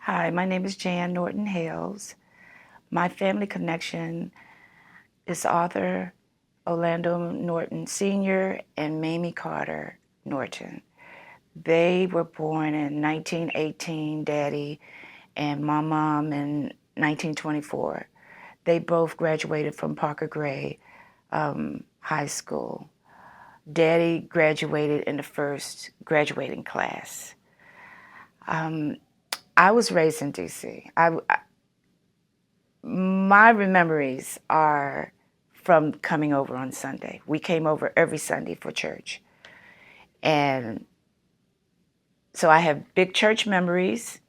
Hi, my name is Jan Norton Hales. My family connection is author Orlando Norton Sr. and Mamie Carter Norton. They were born in 1918, Daddy and my mom in 1924. They both graduated from Parker Gray High School. Daddy graduated in the first graduating class. I was raised in DC. My memories are from coming over on Sunday. We came over every Sunday for church. And so I have big church memories.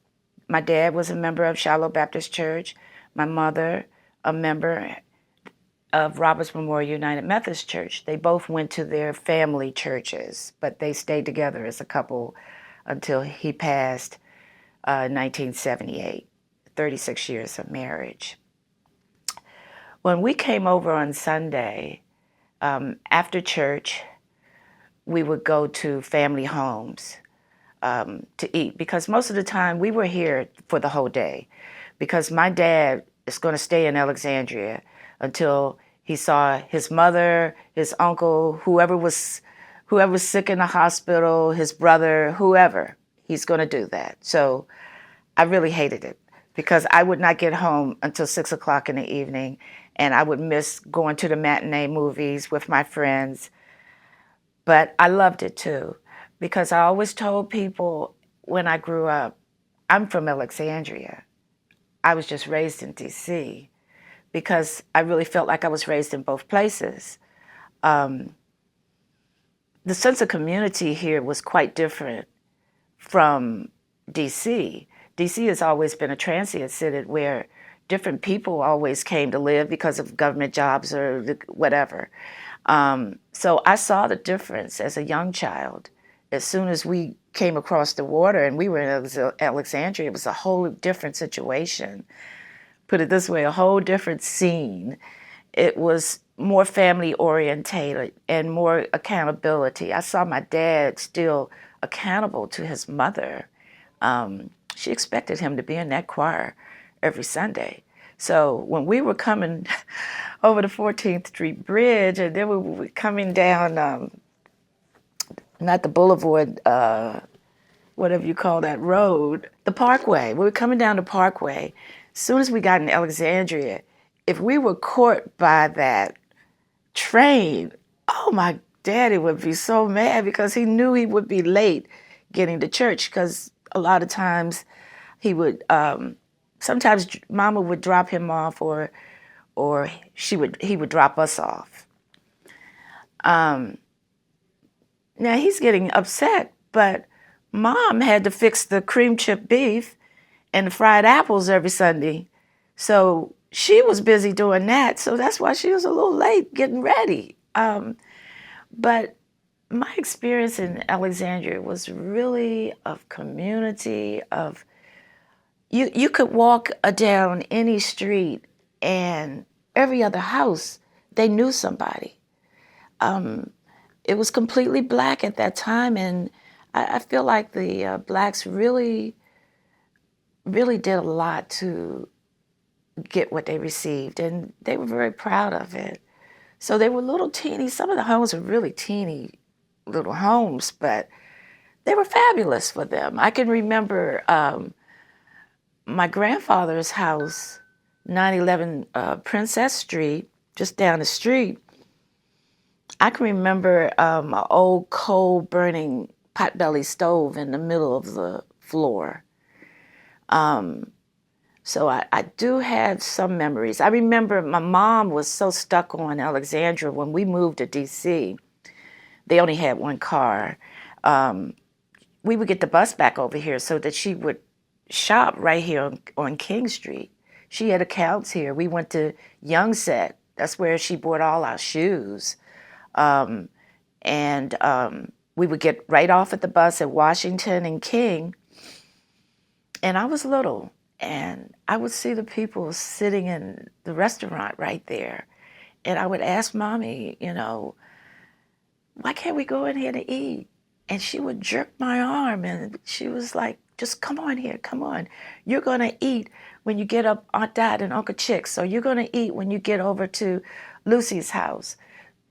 My dad was a member of Shiloh Baptist Church. My mother, a member of Roberts Memorial United Methodist Church. They both went to their family churches, but they stayed together as a couple until he passed in 1978, 36 years of marriage. When we came over on Sunday, after church, we would go to family homes to eat because most of the time we were here for the whole day because my dad is going to stay in Alexandria until he saw his mother, his uncle, whoever was sick in the hospital, his brother, whoever. He's going to do that. So I really hated it because I would not get home until 6 o'clock in the evening, and I would miss going to the matinee movies with my friends. But I loved it too because I always told people when I grew up, I'm from Alexandria. I was just raised in DC because I really felt like I was raised in both places. The sense of community here was quite different from DC. DC has always been a transient city where different people always came to live because of government jobs or whatever. So I saw the difference as a young child. As soon as we came across the water and we were in Alexandria, it was a whole different situation. Put it this way, a whole different scene. It was more family orientated and more accountability. I saw my dad still accountable to his mother. She expected him to be in that choir every Sunday. So when we were coming over the 14th Street Bridge, and then we were coming down, not the boulevard, whatever you call that road, the Parkway. We were coming down the Parkway. As soon as we got in Alexandria, if we were caught by that train, oh my daddy would be so mad because he knew he would be late getting to church because a lot of times he would, sometimes mama would drop him off or he would drop us off. Now he's getting upset, but mom had to fix the cream chip beef and the fried apples every Sunday. So she was busy doing that. So that's why she was a little late getting ready. But my experience in Alexandria was really of community, of you could walk down any street and every other house, they knew somebody. It was completely black at that time, and I feel like the blacks really, really did a lot to get what they received, and they were very proud of it. So they were little teeny, some of the homes were really teeny little homes, but they were fabulous for them. I can remember my grandfather's house, 911 Princess Street, just down the street. I can remember an old coal-burning potbelly stove in the middle of the floor. So I do have some memories. I remember my mom was so stuck on Alexandria when we moved to DC. They only had one car. We would get the bus back over here so that she would shop right here on King Street. She had accounts here. We went to Young Set. That's where she bought all our shoes. And we would get right off at the bus at Washington and King. And I was little, and I would see the people sitting in the restaurant right there. And I would ask Mommy, why can't we go in here to eat? And she would jerk my arm, and she was like Just come on here, come on. You're going to eat when you get up Aunt Dot and Uncle Chick. So you're going to eat when you get over to Lucy's house.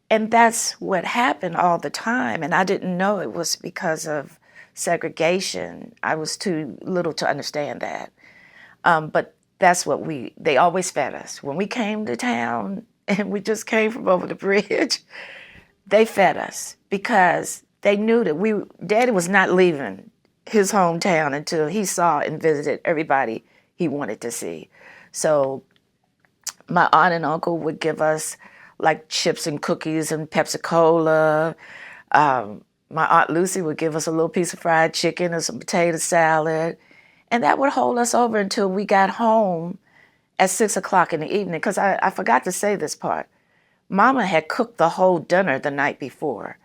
And that's what happened all the time. And I didn't know it was because of segregation. I was too little to understand that. But that's what they always fed us. When we came to town and we just came from over the bridge, they fed us because they knew that Daddy was not leaving his hometown until he saw and visited everybody he wanted to see. So my aunt and uncle would give us like chips and cookies and Pepsi Cola. My Aunt Lucy would give us a little piece of fried chicken and some potato salad. And that would hold us over until we got home at 6 o'clock in the evening. Because I forgot to say this part. Mama had cooked the whole dinner the night before.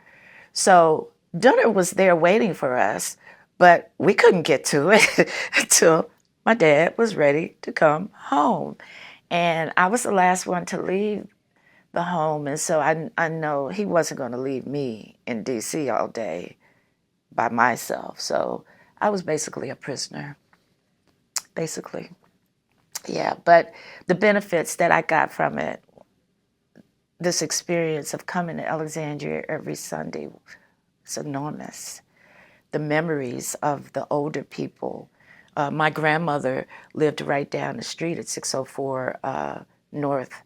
So dinner was there waiting for us, but we couldn't get to it until my dad was ready to come home. And I was the last one to leave the home. And so I know he wasn't going to leave me in D.C. all day by myself. So I was basically a prisoner. Basically. Yeah, but the benefits that I got from it, this experience of coming to Alexandria every Sunday, was enormous. The memories of the older people. My grandmother lived right down the street at 604 North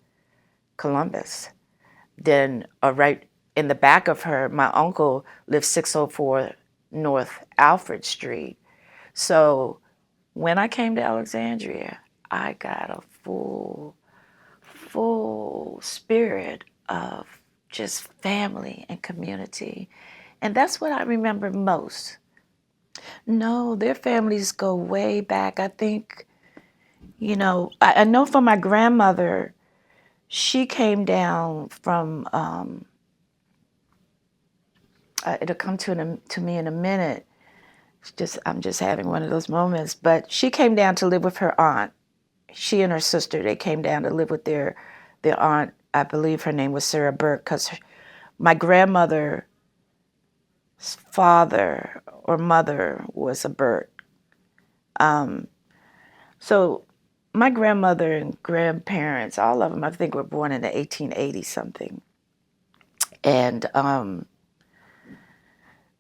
Columbus. Then right in the back of her, my uncle lived 604 North Alfred Street. So when I came to Alexandria, I got a full spirit of just family and community. And that's what I remember most. No, their families go way back. I think, I know from my grandmother, she came down from, it'll come to me in a minute. I'm just having one of those moments. But she came down to live with her aunt. She and her sister, they came down to live with their aunt. I believe her name was Sarah Burke, because my grandmother's father or mother was a Burke. So my grandmother and grandparents, all of them, I think, were born in the 1880 something. And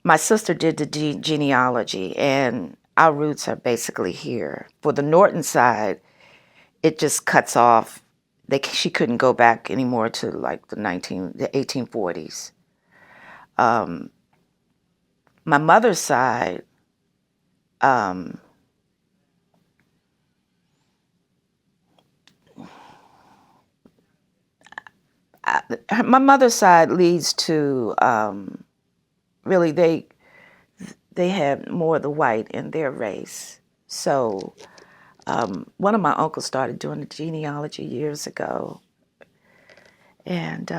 my sister did the genealogy, and our roots are basically here. For the Norton side, it just cuts off. She couldn't go back anymore to like the 1840s. My mother's side, my mother's side leads to really they had more of the white in their race. So one of my uncles started doing the genealogy years ago, and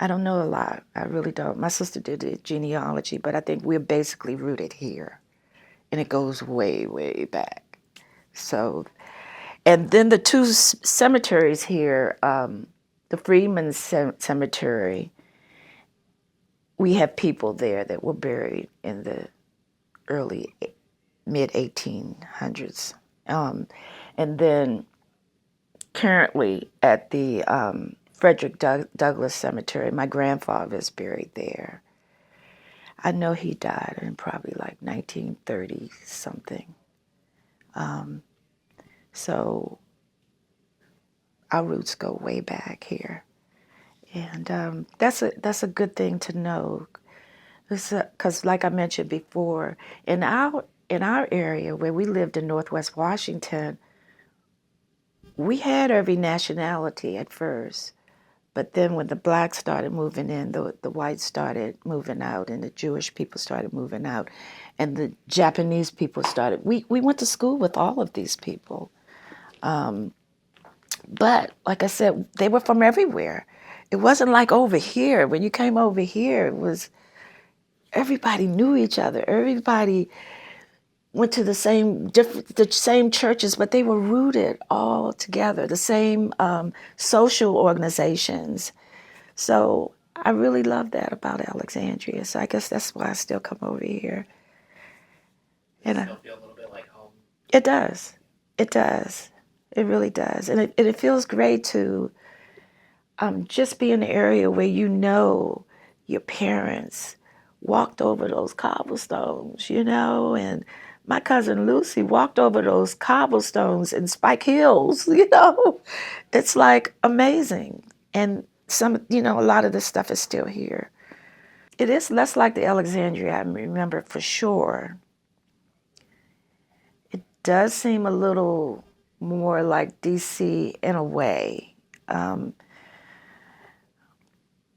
I don't know a lot. I really don't. My sister did the genealogy, but I think we're basically rooted here, and it goes way, way back. So, and then the two cemeteries here, the Freedman Cemetery, we have people there that were buried in the early, mid-1800s. And then currently at the Frederick Douglass Cemetery, my grandfather is buried there. I know he died in probably like 1930 something. So our roots go way back here. And that's a good thing to know, because like I mentioned before, in our area where we lived in Northwest Washington, we had every nationality at first, but then when the blacks started moving in, the whites started moving out, and the Jewish people started moving out, and the Japanese people started. We went to school with all of these people, but like I said, they were from everywhere. It wasn't like over here. When you came over here, it was everybody knew each other. Everybody went to the same churches, but they were rooted all together. The same social organizations. So I really love that about Alexandria. So I guess that's why I still come over here. And It does. It does. It really does. And it feels great to just be in the area where you know your parents walked over those cobblestones, and my cousin Lucy walked over those cobblestones in Spike Hills, It's like amazing. And a lot of this stuff is still here. It is less like the Alexandria I remember for sure. It does seem a little more like DC in a way.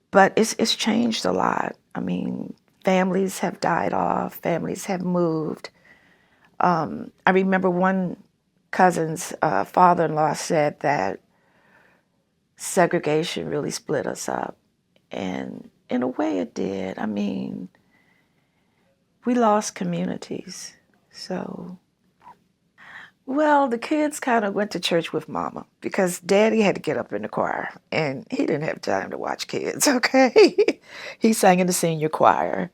But it's changed a lot. I mean, families have died off, families have moved. I remember one cousin's father-in-law said that segregation really split us up. And in a way it did. I mean, we lost communities. So, well, the kids kind of went to church with mama because daddy had to get up in the choir and he didn't have time to watch kids, okay? He sang in the senior choir.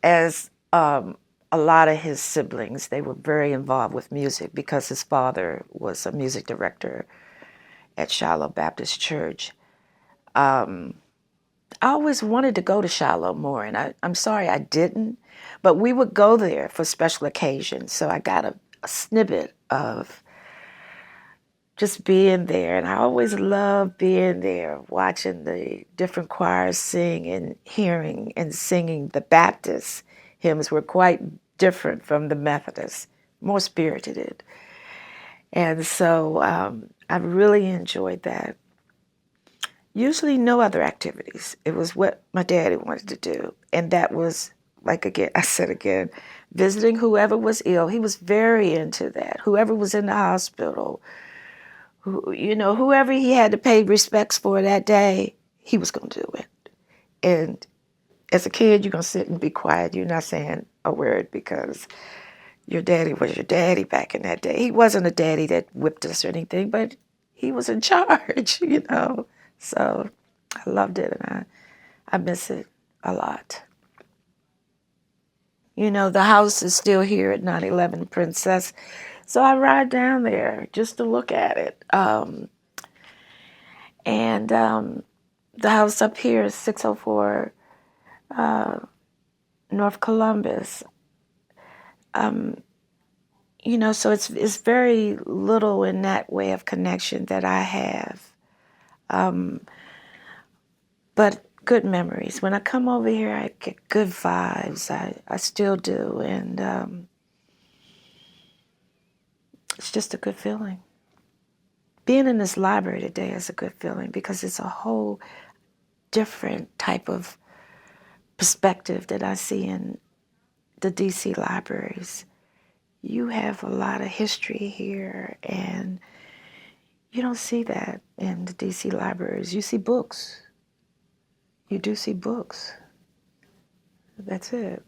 As a lot of his siblings, they were very involved with music because his father was a music director at Shiloh Baptist Church. I always wanted to go to Shiloh more, and I'm sorry I didn't, but we would go there for special occasions. So I got a snippet of just being there, and I always loved being there, watching the different choirs sing and hearing and singing. The Baptist hymns were quite different from the Methodist, more spirited. And so I really enjoyed that. Usually no other activities. It was what my daddy wanted to do. And that was, like again, I said again, visiting whoever was ill. He was very into that. Whoever was in the hospital, whoever he had to pay respects for that day, he was going to do it. And as a kid, you're going to sit and be quiet. You're not saying a word because your daddy was your daddy back in that day. He wasn't a daddy that whipped us or anything, but he was in charge. So I loved it, and I miss it a lot. The house is still here at 911 Princess, so I ride down there just to look at it. And the house up here is 604 North Columbus. So it's very little in that way of connection that I have. But good memories. When I come over here, I get good vibes. I still do. And it's just a good feeling. Being in this library today is a good feeling because it's a whole different type of perspective that I see in the DC libraries. You have a lot of history here, and you don't see that in the DC libraries. You see books. You do see books. That's it.